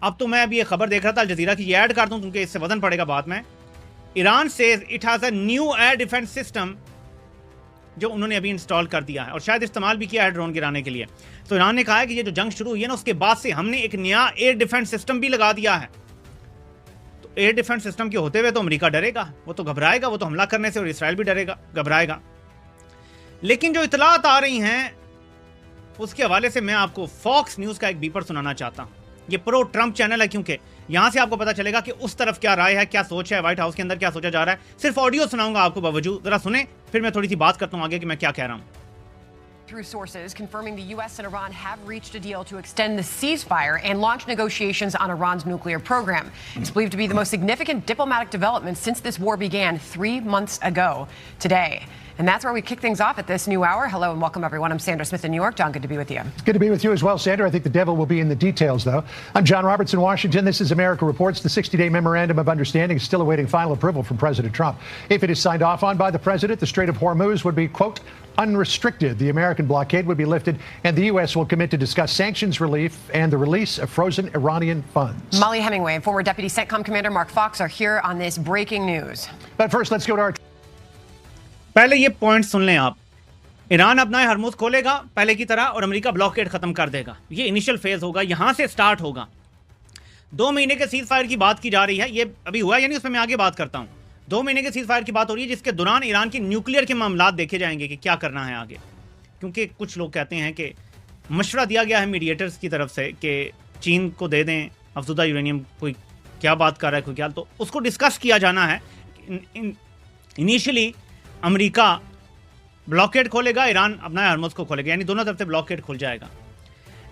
اب تو میں ابھی یہ خبر دیکھ رہا تھا الجزیرہ کی, یہ ایڈ کر دوں کیونکہ اس سے وزن پڑے گا بات میں. Iran says it has a new air defense system جو انہوں نے ابھی انسٹال کر دیا ہے اور شاید استعمال بھی کیا ہے ڈرون گرانے کے لیے. تو ایران نے کہا ہے کہ یہ جو جنگ شروع ہوئی ہے نا اس کے بعد سے ہم نے ایک نیا ایئر ڈیفنس سسٹم بھی لگا دیا ہے. تو ایئر ڈیفنس سسٹم کے ہوتے ہوئے تو امریکہ ڈرے گا, وہ تو گھبرائے گا, وہ تو حملہ کرنے سے, اور اسرائیل بھی ڈرے گا, گھبرائے گا. لیکن جو اطلاعات آ رہی ہیں اس کے حوالے سے میں آپ کو فاکس نیوز کا ایک بیپر سنانا چاہتا ہوں. یہ پرو ٹرمپ چینل ہے کیونکہ یہاں سے آپ کو پتا چلے گا کہ اس طرف کیا رائے ہے, کیا سوچ ہے, وائٹ ہاؤس کے اندر کیا سوچا جا رہا ہے. صرف آڈیو سناؤں گا آپ کو باوجود, ذرا سنیں پھر میں تھوڑی سی بات کرتا ہوں آگے کہ میں کیا کہہ رہا ہوں. Through sources confirming the U.S. and Iran have reached a deal to extend the ceasefire and launch negotiations on Iran's nuclear program. It's believed to be the most significant diplomatic development since this war began 3 months ago today. And that's where we kick things off at this new hour. Hello and welcome, everyone. I'm Sandra Smith in New York. John, good to be with you. Good to be with you as well, Sandra. I think the devil will be in the details, though. I'm John Roberts in Washington. This is America Reports. The 60-day memorandum of understanding is still awaiting final approval from President Trump. If it is signed off on by the president, the Strait of Hormuz would be, quote, unrestricted. The American blockade would be lifted, and the U.S. will commit to discuss sanctions relief and the release of frozen Iranian funds. Molly Hemingway and former Deputy CENTCOM Commander Mark Fox are here on this breaking news. But first, let's go to our... پہلے یہ point سن لیں آپ. ایران اپنا Hormuz کھولے گا پہلے کی طرح اور امریکہ بلاکیڈ ختم کر دے گا. یہ انیشل فیز ہوگا, یہاں سے سٹارٹ ہوگا. 2 مہینے کے سیز فائر کی بات کی جا رہی ہے, یہ ابھی ہوا یعنی اس میں آگے بات کرتا ہوں. 2 مہینے کے سیز فائر کی بات ہو رہی ہے جس کے دوران ایران کی نیوکلیئر کے معاملات دیکھے جائیں گے کہ کیا کرنا ہے آگے. کیونکہ کچھ لوگ کہتے ہیں کہ مشورہ دیا گیا ہے میڈیٹرز کی طرف سے کہ چین کو دے دیں افزودہ یورینیم, کوئی کیا بات کر رہا ہے کوئی کیا, تو اس کو ڈسکس کیا جانا ہے. انیشلی امریکہ بلاکیڈ کھولے گا, ایران اپنا ہرمز کو کھولے گا, یعنی دونوں طرف سے بلاکیڈ کھل جائے گا.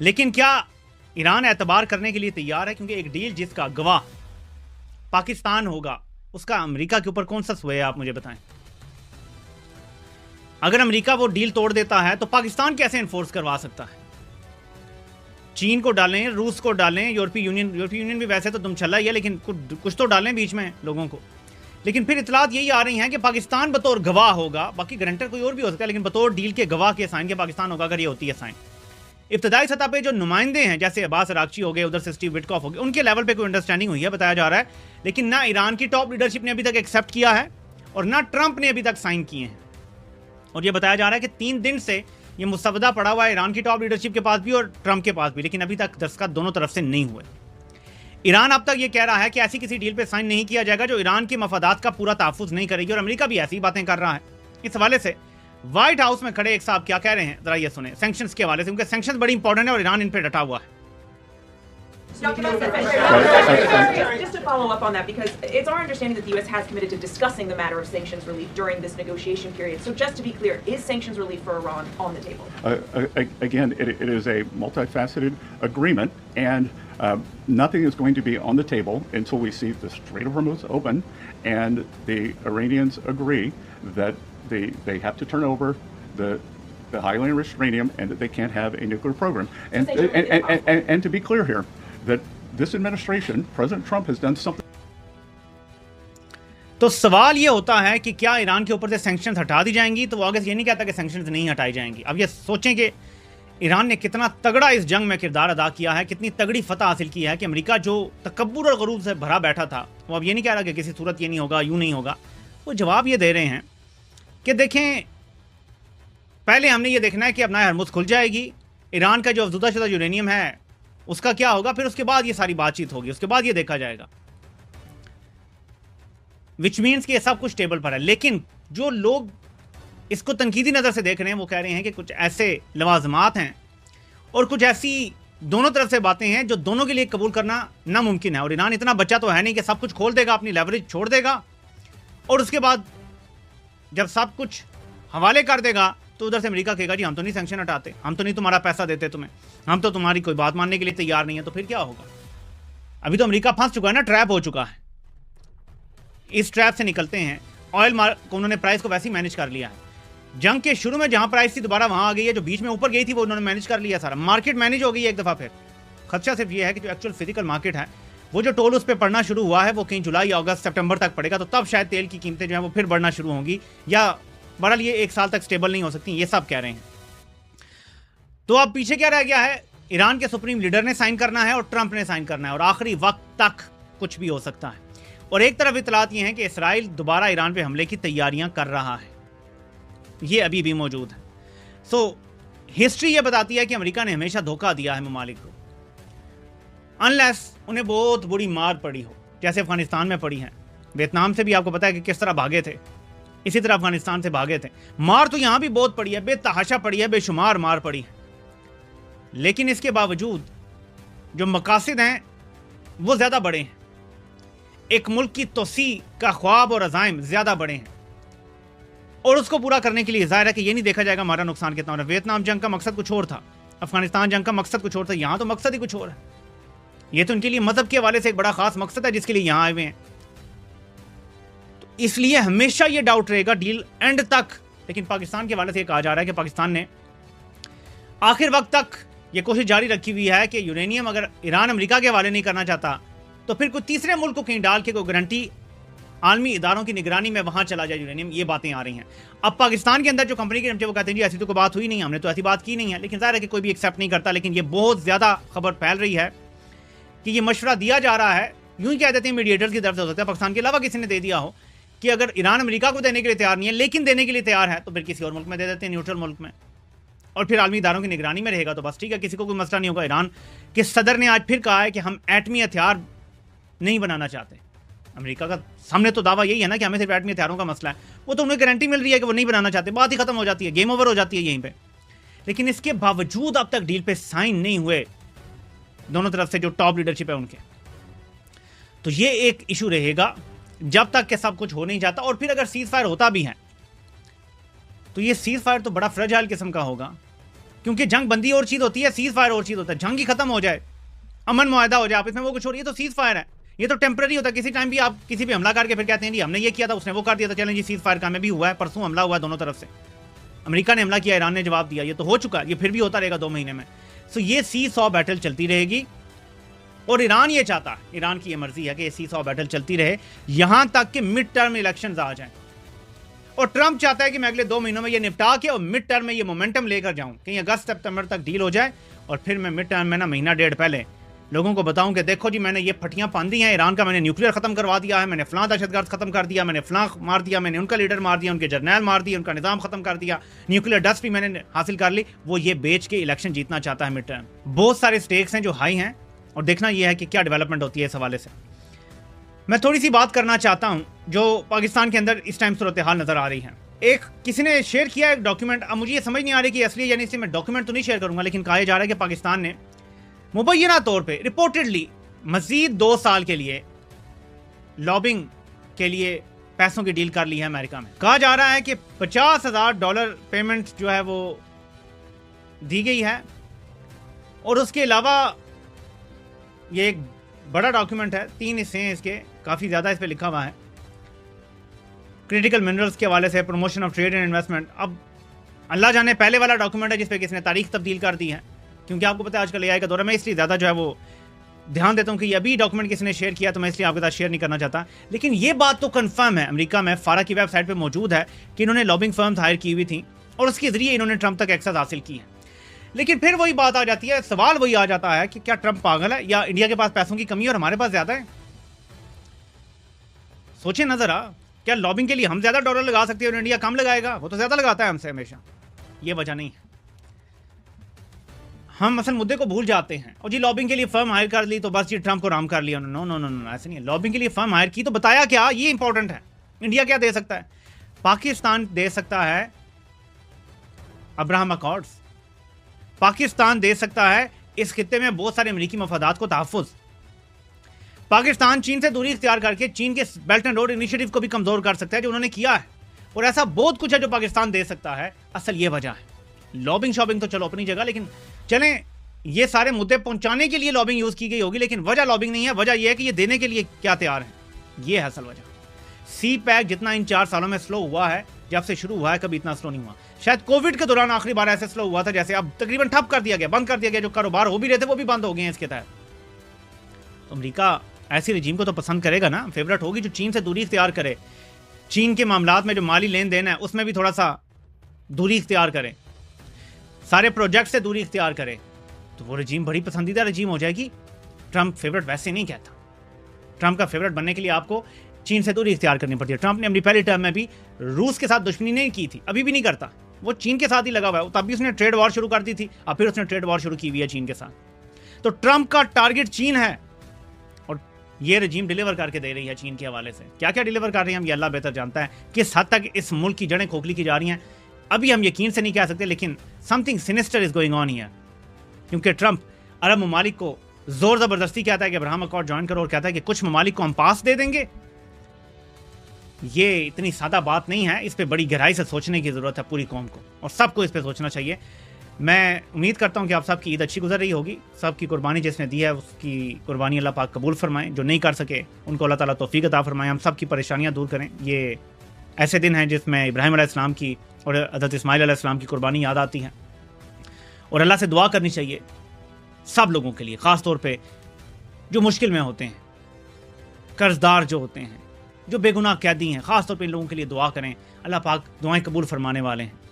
لیکن کیا ایران اعتبار کرنے کے لیے تیار ہے؟ کیونکہ ایک ڈیل جس کا گواہ پاکستان ہوگا اس کا امریکہ کے اوپر کون سا سوئے ہے آپ مجھے بتائیں. اگر امریکہ وہ ڈیل توڑ دیتا ہے تو پاکستان کیسے انفورس کروا سکتا ہے؟ چین کو ڈالیں, روس کو ڈالیں, یورپی یونین بھی ویسے تو تم چل رہا ہی ہے لیکن کچھ تو ڈالیں بیچ میں لوگوں کو. لیکن پھر اطلاعات یہی آ رہی ہیں کہ پاکستان بطور گواہ ہوگا, باقی گارنٹر کوئی اور بھی ہو سکتا ہے لیکن بطور ڈیل کے گواہ کے سائن کے پاکستان ہوگا اگر یہ ہوتی ہے سائن. ابتدائی سطح پہ جو نمائندے ہیں جیسے عباس عراقچی ہو گئے, ادھر سے اسٹیو وٹکاف ہو گئے, ان کے لیول پہ کوئی انڈرسٹینڈنگ ہوئی ہے بتایا جا رہا ہے. لیکن نہ ایران کی ٹاپ لیڈرشپ نے ابھی تک ایکسیپٹ کیا ہے اور نہ ٹرمپ نے ابھی تک سائن کیے ہیں. اور یہ بتایا جا رہا ہے کہ 3 دن سے یہ مسودہ پڑا ہوا ہے ایران کی ٹاپ لیڈرشپ کے پاس بھی اور ٹرمپ کے پاس بھی, لیکن ابھی تک دستخط دونوں طرف سے نہیں ہوئے. ایران اب تک یہ کہہ رہا ہے کہ ایسی کسی ڈیل پہ سائن نہیں کیا جائے گا جو ایران کے مفادات کا پورا تحفظ نہیں کرے گی, اور امریکہ بھی ایسی باتیں کر رہا ہے. اس حوالے سے وائٹ ہاؤس میں کھڑے ایک صاحب کیا کہہ رہے ہیں ذرا یہ سنیں, سینکشنز کے حوالے سے, کیونکہ سینکشنز بڑی امپورٹنٹ ہے اور ایران ان پہ ڈٹا ہوا ہے. Just to follow up on that, because it's our understanding that the U.S. has committed to discussing the matter of sanctions relief during this negotiation period. So just to be clear, is sanctions relief for Iran on the table? Again, it is a multifaceted agreement, and nothing is going to be on the table until we see the Strait of Hormuz open and the Iranians agree that they have to turn over the highly enriched uranium and that they can't have a nuclear program. And to be clear here, that this administration, President Trump, has done something. تو سوال یہ ہوتا ہے کہ کیا ایران کے اوپر سے سینکشنز ہٹا دی جائیں گی؟ تو وہ آگے یہ نہیں کہتا کہ سینکشنز نہیں ہٹائی جائیں گی. اب یہ سوچیں کہ ایران نے کتنا تگڑا اس جنگ میں کردار ادا کیا ہے, کتنی تگڑی فتح حاصل کی ہے کہ امریکہ جو تکبر اور غرور سے بھرا بیٹھا تھا وہ اب یہ نہیں کہہ رہا کہ کسی صورت یہ نہیں ہوگا, یوں نہیں ہوگا. وہ جواب یہ دے رہے ہیں کہ دیکھیں پہلے ہم نے یہ دیکھنا ہے کہ اپنا ہرمز کھل جائے گی, ایران کا جو افزودہ شدہ یورینیم ہے اس کا کیا ہوگا, پھر اس کے بعد یہ ساری بات چیت ہوگی, اس کے بعد یہ دیکھا جائے گا. وچ مینس کہ یہ سب کچھ ٹیبل پر ہے. لیکن جو لوگ اس کو تنقیدی نظر سے دیکھ رہے ہیں وہ کہہ رہے ہیں کہ کچھ ایسے لوازمات ہیں اور کچھ ایسی دونوں طرف سے باتیں ہیں جو دونوں کے لیے قبول کرنا ناممکن ہے. اور ایران اتنا بچہ تو ہے نہیں کہ سب کچھ کھول دے گا, اپنی لیوریج چھوڑ دے گا اور اس کے بعد جب سب کچھ حوالے کر دے گا تو ادھر سے امریکہ کہے گا جی ہم تو نہیں سینکشن ہٹاتے, ہم تو نہیں تمہارا پیسہ دیتے تمہیں, ہم تو تمہاری کوئی بات ماننے کے لیے تیار نہیں ہے. تو پھر کیا ہوگا؟ ابھی تو امریکہ پھنس چکا ہے نا, ٹریپ ہو چکا ہے. اس ٹریپ سے نکلتے ہیں. آئل کو انہوں نے پرائز کو ویسے ہی مینیج کر لیا ہے. جنگ کے شروع میں جہاں پرائز تھی دوبارہ وہاں آ گئی ہے, جو بیچ میں اوپر گئی تھی وہ انہوں نے مینیج کر لیا سارا. مارکیٹ مینیج ہو گئی ہے ایک دفعہ. پھر خدشہ صرف یہ ہے کہ جو ایکچوئل فزیکل مارکیٹ ہے وہ جو ٹول اس پہ پڑنا شروع ہوا ہے وہ کہیں جولائی اگست سپٹمبر تک پڑے گا, تو تب شاید تیل کی قیمتیں جو ہیں وہ پھر بڑھنا شروع ہوں گی, یا بہرحال یہ 1 سال تک سٹیبل نہیں ہو سکتی, یہ سب کہہ رہے ہیں. تو اب پیچھے کیا رہ گیا ہے؟ ایران کے سپریم لیڈر نے سائن کرنا ہے اور ٹرمپ نے سائن کرنا ہے اور آخری وقت تک کچھ بھی ہو سکتا ہے. اور ایک طرف اطلاعات یہ ہیں کہ اسرائیل دوبارہ ایران پہ حملے کی تیاریاں کر رہا ہے, یہ ابھی بھی موجود ہے. سو ہسٹری یہ بتاتی ہے کہ امریکہ نے ہمیشہ دھوکہ دیا ہے ممالک کو, انلیس انہیں بہت بری مار پڑی ہو, جیسے افغانستان میں پڑی ہے. ویتنام سے بھی آپ کو پتا ہے کہ کس طرح بھاگے تھے, اسی طرح افغانستان سے بھاگے تھے. مار تو یہاں بھی بہت پڑی ہے, بے تحاشا پڑی ہے, بے شمار مار پڑی ہے. لیکن اس کے باوجود جو مقاصد ہیں وہ زیادہ بڑے ہیں. ایک ملک کی توسیع کا خواب اور عزائم زیادہ بڑے ہیں, اور اس کو پورا کرنے کے لیے ظاہر ہے کہ یہ نہیں دیکھا جائے گا ہمارا نقصان کتنا ہو رہا ہے. ویتنام جنگ کا مقصد کچھ اور تھا, افغانستان جنگ کا مقصد کچھ اور تھا, یہاں تو مقصد ہی کچھ اور ہے. یہ تو ان کے لیے مذہب کے حوالے سے ایک بڑا خاص مقصد ہے جس کے لیے یہاں آئے ہوئے ہیں. تو اس لیے ہمیشہ یہ ڈاؤٹ رہے گا ڈیل اینڈ تک. لیکن پاکستان کے حوالے سے یہ کہا جا رہا ہے کہ پاکستان نے آخر وقت تک یہ کوشش جاری رکھی ہوئی ہے کہ یورینیم اگر ایران امریکہ کے حوالے نہیں کرنا چاہتا تو پھر کوئی تیسرے ملک کو کہیں ڈال کے کوئی گارنٹی عالمی اداروں کی نگرانی میں وہاں چلا جائے یورینیم. یہ باتیں آ رہی ہیں. اب پاکستان کے اندر جو کمپنی کے وہ کہتے ہیں جی ایسی تو کوئی بات ہوئی نہیں, ہم نے تو ایسی بات کی نہیں ہے. لیکن ظاہر ہے کہ کوئی بھی ایکسیپٹ نہیں کرتا. لیکن یہ بہت زیادہ خبر پھیل رہی ہے کہ یہ مشورہ دیا جا رہا ہے, یوں ہی کہہ دیتے ہیں میڈیٹرز کی طرف سے, ہو سکتا ہے پاکستان کے علاوہ کسی نے دے دیا ہو, کہ اگر ایران امریکہ کو دینے کے لیے تیار نہیں ہے لیکن دینے کے لیے تیار ہے تو پھر کسی اور ملک میں دے دیتے ہیں, نیوٹرل ملک میں, اور پھر عالمی اداروں کی نگرانی میں رہے گا تو بس ٹھیک ہے, کسی کو کوئی مسئلہ نہیں ہوگا. ایران کے صدر نے آج پھر کہا ہے کہ ہم ایٹمی ہتھیار نہیں بنانا چاہتے. امریکہ کا سامنے تو دعویٰ یہی ہے نا کہ ہمیں صرف ایٹمی ہتھیاروں کا مسئلہ ہے. وہ تو انہیں گارنٹی مل رہی ہے کہ وہ نہیں بنانا چاہتے, بات ہی ختم ہو جاتی ہے, گیم اوور ہو جاتی ہے یہیں پہ. لیکن اس کے باوجود اب تک ڈیل پہ سائن نہیں ہوئے دونوں طرف سے جو ٹاپ لیڈرشپ ہے ان کے. تو یہ ایک ایشو رہے گا جب تک کہ سب کچھ ہو نہیں جاتا. اور پھر اگر سیز فائر ہوتا بھی ہے تو یہ سیز فائر تو بڑا فرجائل قسم کا ہوگا, کیونکہ جنگ بندی اور چیز ہوتی ہے, سیز فائر اور چیز ہوتا ہے. جنگ ہی ختم ہو جائے, امن معاہدہ ہو جائے, آپ اس میں وہ کچھ ہو رہی ہے تو سیز فائر ہے. یہ تو ٹیمپرری ہوتا ہے, کسی ٹائم بھی آپ کسی بھی حملہ کر کے پھر کہتے ہیں جی ہم نے یہ کیا تھا, اس نے وہ کر دیا تھا, چلیں جی سیز فائر کا میں بھی ہوا ہے, پرسوں حملہ ہوا ہے دونوں طرف سے, امریکہ نے حملہ کیا, ایران نے جواب دیا, یہ تو ہو چکا ہے, یہ پھر بھی ہوتا رہے گا 2 مہینے میں. سو یہ سی-100 بیٹل چلتی رہے گی, اور ایران یہ چاہتا ہے, ایران کی یہ مرضی ہے کہ یہ سی-100 بیٹل چلتی رہے یہاں تک کہ مڈ ٹرم الیکشنز آ جائیں. اور ٹرمپ چاہتا ہے کہ میں اگلے 2 مہینوں میں یہ نپٹا کے اور مڈ ٹرم میں یہ مومنٹم لے کر جاؤں, کہیں اگست سپتمبر تک ڈیل ہو جائے, اور پھر میں مڈ ٹرم میں نا مہینہ ڈیڑھ پہلے لوگوں کو بتاؤں کہ دیکھو جی میں نے یہ پھٹیاں پاندی ہیں ایران کا, میں نے نیوکلیئر ختم کروا دیا ہے, میں نے فلاں دہشت گرد ختم کر دیا, میں نے فلاں مار دیا, میں نے ان کا لیڈر مار دیا, ان کے جرنیل مار دیا, ان کا نظام ختم کر دیا, نیوکلیئر ڈسٹ بھی میں نے حاصل کر لی. وہ یہ بیچ کے الیکشن جیتنا چاہتا ہے مڈ ٹرم. بہت سارے سٹیکس ہیں جو ہائی ہیں, اور دیکھنا یہ ہے کہ کیا ڈیولپمنٹ ہوتی ہے اس حوالے سے. میں تھوڑی سی بات کرنا چاہتا ہوں جو پاکستان کے اندر اس ٹائم صورتحال نظر آ رہی ہے. ایک کسی نے شیئر کیا ایک ڈاکیومنٹ, اب مجھے یہ سمجھ نہیں آ رہی کہ اصلی یعنی اس لیے میں ڈاکیومنٹ تو نہیں شیئر کروں گا, لیکن کہا جا رہا ہے کہ پاکستان نے مبینہ طور پہ رپورٹڈلی مزید 2 سال کے لیے لابنگ کے لیے پیسوں کی ڈیل کر لی ہے امریکہ میں. کہا جا رہا ہے کہ $50,000 پیمنٹ جو ہے وہ دی گئی ہے, اور اس کے علاوہ یہ ایک بڑا ڈاکیومنٹ ہے, 3 حصے ہیں اس کے, کافی زیادہ اس پہ لکھا ہوا ہے, کریٹیکل منرلز کے حوالے سے, promotion of trade and investment. اب اللہ جانے پہلے والا ڈاکیومنٹ ہے جس پہ کس نے تاریخ تبدیل کر دی ہے, کیونکہ آپ کو پتہ ہے آج کل اے آئی کا دور ہے. میں اس لیے زیادہ جو ہے وہ دھیان دیتا ہوں کہ یہ ابھی ڈاکیومنٹ کس نے شیئر کیا تو میں اس لیے آپ کے ساتھ شیئر نہیں کرنا چاہتا. لیکن یہ بات تو کنفرم ہے, امریکہ میں فارا کی ویب سائٹ پہ موجود ہے کہ انہوں نے لابنگ فرمز ہائر کی ہوئی تھیں اور اس کے ذریعے انہوں نے ٹرمپ تک ایکسس حاصل کی ہے. لیکن پھر وہی بات آ جاتی ہے, سوال وہی آ جاتا ہے کہ کیا ٹرمپ پاگل ہے یا انڈیا کے پاس پیسوں کی کمی ہے اور ہمارے پاس زیادہ ہے؟ سوچیں نظر آ, کیا لابنگ کے لیے ہم زیادہ ڈالر لگا سکتے ہیں اور انڈیا کم لگائے گا؟ وہ تو زیادہ لگاتا ہے ہم سے ہمیشہ. یہ وجہ نہیں ہے, ہم اصل مدے کو بھول جاتے ہیں. اور جی لابنگ کے لیے فرم ہائر کر لی تو بس جی ٹرمپ کو رام کر لیا. نو نو نو نو, ایسے نہیں ہے. لابنگ کے لیے فرم ہائر کی تو بتایا کیا, یہ امپورٹنٹ ہے. انڈیا کیا دے سکتا ہے؟ پاکستان دے سکتا ہے ابراہم اکارڈز, پاکستان دے سکتا ہے اس خطے میں بہت سارے امریکی مفادات کو تحفظ. پاکستان چین سے دوری اختیار کر کے چین کے بیلٹ اینڈ روڈ انیشیٹو کو بھی کمزور کر سکتا ہے جو انہوں نے کیا ہے. اور ایسا بہت کچھ ہے جو پاکستان دے سکتا ہے. اصل یہ وجہ ہے. لابنگ شاپنگ تو چلو اپنی جگہ, لیکن چلیں یہ سارے مدے پہنچانے کے لیے لابنگ یوز کی گئی ہوگی, لیکن وجہ لابنگ نہیں ہے. وجہ یہ ہے کہ یہ دینے کے لیے کیا تیار ہیں, یہ ہے اصل وجہ. سی پیک جتنا ان 4 سالوں میں سلو ہوا ہے, جب سے شروع ہوا ہے کبھی اتنا سلو نہیں ہوا. شاید کووڈ کے دوران آخری بار ایسے سلو ہوا تھا جیسے اب تقریباً ٹھپ کر دیا گیا, بند کر دیا گیا. جو کاروبار ہو بھی رہے تھے وہ بھی بند ہو گئے ہیں اس کے تحت. تو امریکہ ایسی رجیم کو تو پسند کرے گا نا, فیورٹ ہوگی جو چین سے دوری اختیار کرے, چین کے معاملات میں جو مالی لین دین ہے اس میں بھی تھوڑا سا دوری اختیار کرے, سارے پروجیکٹ سے دوری اختیار کرے, تو وہ رجیم بڑی پسندیدہ رجیم ہو جائے گی. ٹرمپ فیورٹ ویسے نہیں کہتا. ٹرمپ کا فیورٹ بننے کے لیے آپ کو چین سے دوری اختیار کرنی پڑتی ہے. ٹرمپ نے اپنی پہلی ٹرم میں بھی روس کے ساتھ دشمنی نہیں کی تھی, ابھی بھی نہیں کرتا. وہ چین کے ساتھ ہی لگا ہوا ہے. تب بھی اس نے ٹریڈ وار شروع کر دی تھی, اور پھر اس نے ٹریڈ وار شروع کی ہوئی ہے چین کے ساتھ. تو ٹرمپ کا ٹارگٹ چین ہے, اور یہ رجیم ڈیلیور کر کے دے رہی ہے چین کے حوالے سے. کیا کیا ڈیلیور کر رہی ہیں ہم, یہ اللہ بہتر جانتا ہے. کس حد تک اس ملک کی جڑیں کھوکھلی کی جا رہی ہیں ابھی ہم یقین سے نہیں کہہ سکتے, لیکن some thing سینسٹر is going on here. کیونکہ ٹرمپ عرب ممالک کو زور زبردستی کہتا ہے کہ ابراہم اکارڈ جوائن کرو, اور کہتا ہے کہ کچھ ممالک کو ہم پاس دے دیں گے. یہ اتنی سادہ بات نہیں ہے, اس پہ بڑی گہرائی سے سوچنے کی ضرورت ہے پوری قوم کو, اور سب کو اس پہ سوچنا چاہیے. میں امید کرتا ہوں کہ آپ سب کی عید اچھی گزر رہی ہوگی. سب کی قربانی جس نے دی ہے اس کی قربانی اللہ پاک قبول فرمائیں. جو نہیں کر سکے ان کو اللہ تعالیٰ توفیق عطا فرمائیں. ہم سب کی پریشانیاں دور کریں. یہ ایسے دن ہیں جس میں ابراہیم علیہ السلام کی اور حضرت اسماعیل علیہ السلام کی قربانی یاد آتی ہیں, اور اللہ سے دعا کرنی چاہیے سب لوگوں کے لیے, خاص طور پہ جو مشکل میں ہوتے ہیں, قرض دار جو ہوتے ہیں, جو بے گناہ قیدی ہیں. خاص طور پہ ان لوگوں کے لیے دعا کریں. اللہ پاک دعائیں قبول فرمانے والے ہیں.